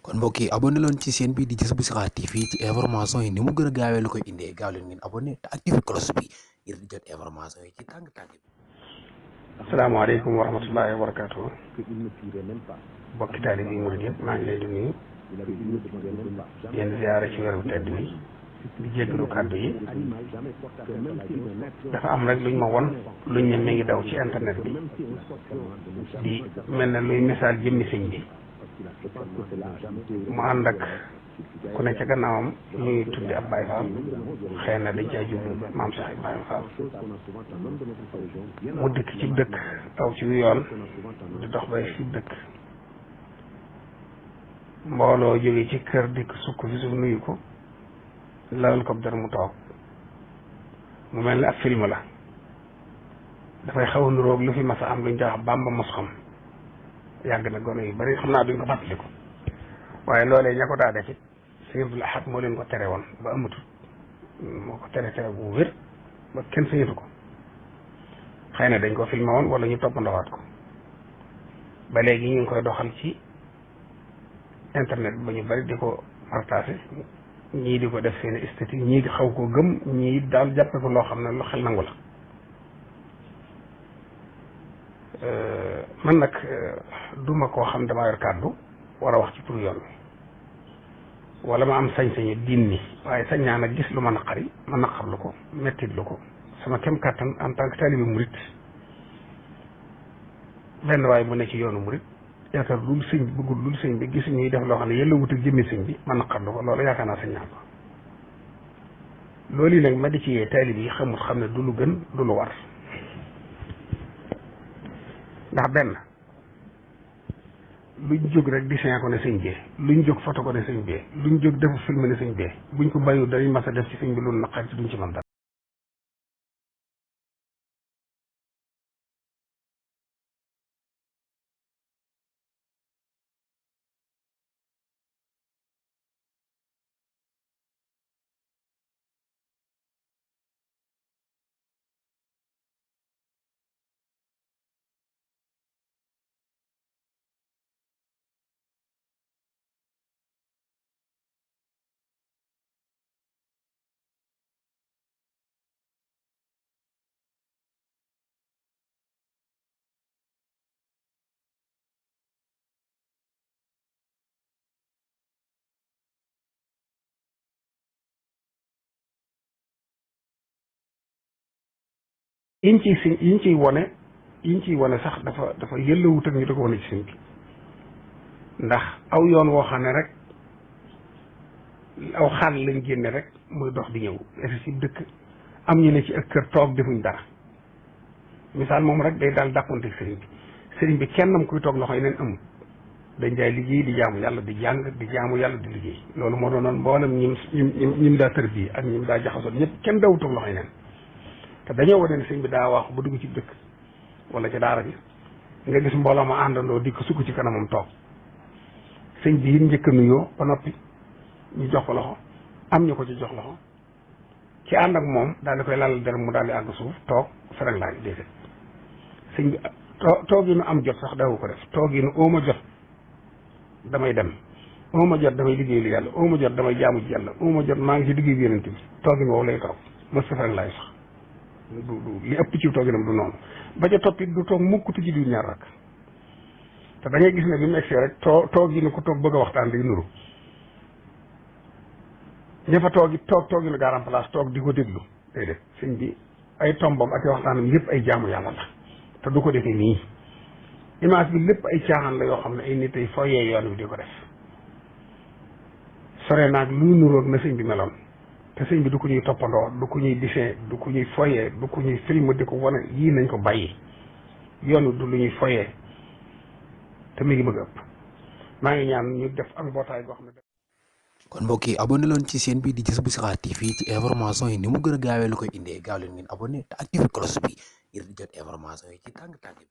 kon mbokk yi abonné leen ci chaîne bi di Jazboul Chirakh TV ci information yi ni mu gën a gaawee la koy indee gaaw leen ngeen abonné te activé cloche bi ngir di jot information yi ci tàng-tàng bi. asalaamaaleykum wa rahmatullahi wa barakaatu. bokki taalibe yi murid yëpp maa ngi leen di nuyu yéen ziyaare ci weeru tedd bi di jéggalu kàddu yi. dafa am rek luñ ma won luñ ne mi ngi daw ci internet bi di mel ne luy misaal jëmmi sëñ bi mu ànd ak ku ne ca gannaawam ñuy tuddi ab Baay Faal xëy na dañ cay jublu maam Cheikh Ibrahima Fall mu dëkk ci dëkk taw ci yoon di dox bay ci dëkk mbooloo jóge ci kër dikk sukk fi suuf nuyu ko lalal ko dara mu toog mu mel ni ab film la dafay xaw a nuroog lu fi mas a am luñ jox Bàmba mos xam yàgg na gone yu bari xam naa duñ ko fàttaliku waaye loolee ña ko daa def it Sëñ Abdul Ahad moo leen ko tere woon ba amatul moo ko tere bu wér ba kenn sañatu ko xëy na dañ ko filmé woon wala ñu toppandowaat ko ba léegi ñu ngi koy doxal ci internet ba ñu bari di ko partagé ñii di ko def seen statut ñii di xaw ko gëm ñii daal jàppe ko loo xam ne lu xel nangu la man nag duma koo xam dama yor kàddu war a wax ci pour yoon wala ma am sañ-sañu diin ni waaye sañ naa nag gis lu ma naqari ma naqarlu ko mettit lu ko sama kem kàttan en tant que taalibe murit benn waaye bu ne ci yoonu murit yaakaar lul sëñ bi bëggul lul sëñ bi gis ñuy def loo xam ne yëlla wutal jëmmi sëñ bi ma naqarlu ko loolu yaakaar naa sañ naa ko loolu yi nag ma di ci yee taalibe yi xamul xam ne du lu gën du lu war ndax benn luñ jóg rek dessin ko ne sëñ bee luñ jóg photo ko ne sëñ bee luñ jóg defu film ne sëñ bee buñ ko bàyyiwul dañuy mas a def ci sëñ bi loolu naqari ci duñ ci mën dara yiñ ciy wone sax dafa yëllawut ak ñu da ko wane ci sëñ bi ndax aw yoon woo xam ne rek aw xaal lañ génne rek muy dox di ñëw esi si dëkk am ñu ne ci ak kër toog defuñ dara misaal moom rek day daal dàqonte sëriñ bi kennam kuy toog loxo yi neen amul dañ jaay liggéey di jaamu yàlla di jàng di jaamu yàlla di liggéey loolu moo doonoon mboolem ñim daa tër bii ak ñim daa jaxasoon ñëpp kenn dawul toog loxo yi neen te dañoo wane ne sëñ bi daa wax ba dugg ci dëkk wala ci daara bi nga gis mbooloo ma àndandoo di ko sukk ci kanamam toog sëñ bi it njëkk a nuyoo ba noppi ñu jox ko loxo am ñu ko ci jox loxo ci ànd ak moom daal di koy lal der mu daal di àgg suuf toog fereg laay déedéet sëñ bi toog yi nu am jot sax dawu ko def toog yi nu ooma jot damay dem ooma jot damay liggéey yàlla ooma jot damay jaamu ci yàlla ooma jot maa ngi ci liggéey bi yonent bi toog yi woowu lay toog mos sa fereg laay sax du li ëpp ci tooginam du noonu ba ca toppit du toog mukkutu ci du ñaar rak te da ngay gis ne bi mu egsee rek toog yi ne ko toog bëgg a waxtaan day nuru ña fa toog yi nu garam place toog di ko déglu day def sëñ bi ay tombam ak waxtaanam yëpp ay jaamu yàlla la te du ko defee nii image bi lépp ay caaxaan la yoo xam ne ay nit ay foyee yoon wi di ko def sore naag luy nuroog na sëñ bi meloon te sëñ bi du ko ñuy toppandoo du ko ñuy dessin du ko ñuy foyee du ko ñuy film di ko wane yii nañ ko bàyyi yoon wi du lu ñuy foyee te mi ngi bëgg ëpp maa ngi ñaan ñu def ak mbootaay goo xam ne. kon mbokk yi abonné leen ci chaîne bi di Jazboul Chirakh TV ci information yi ni mu gën a gaawee la koy indee gaaw leen ngeen abonné te activé cloche bi ngir di jot information yi ci tàng-tàng bi.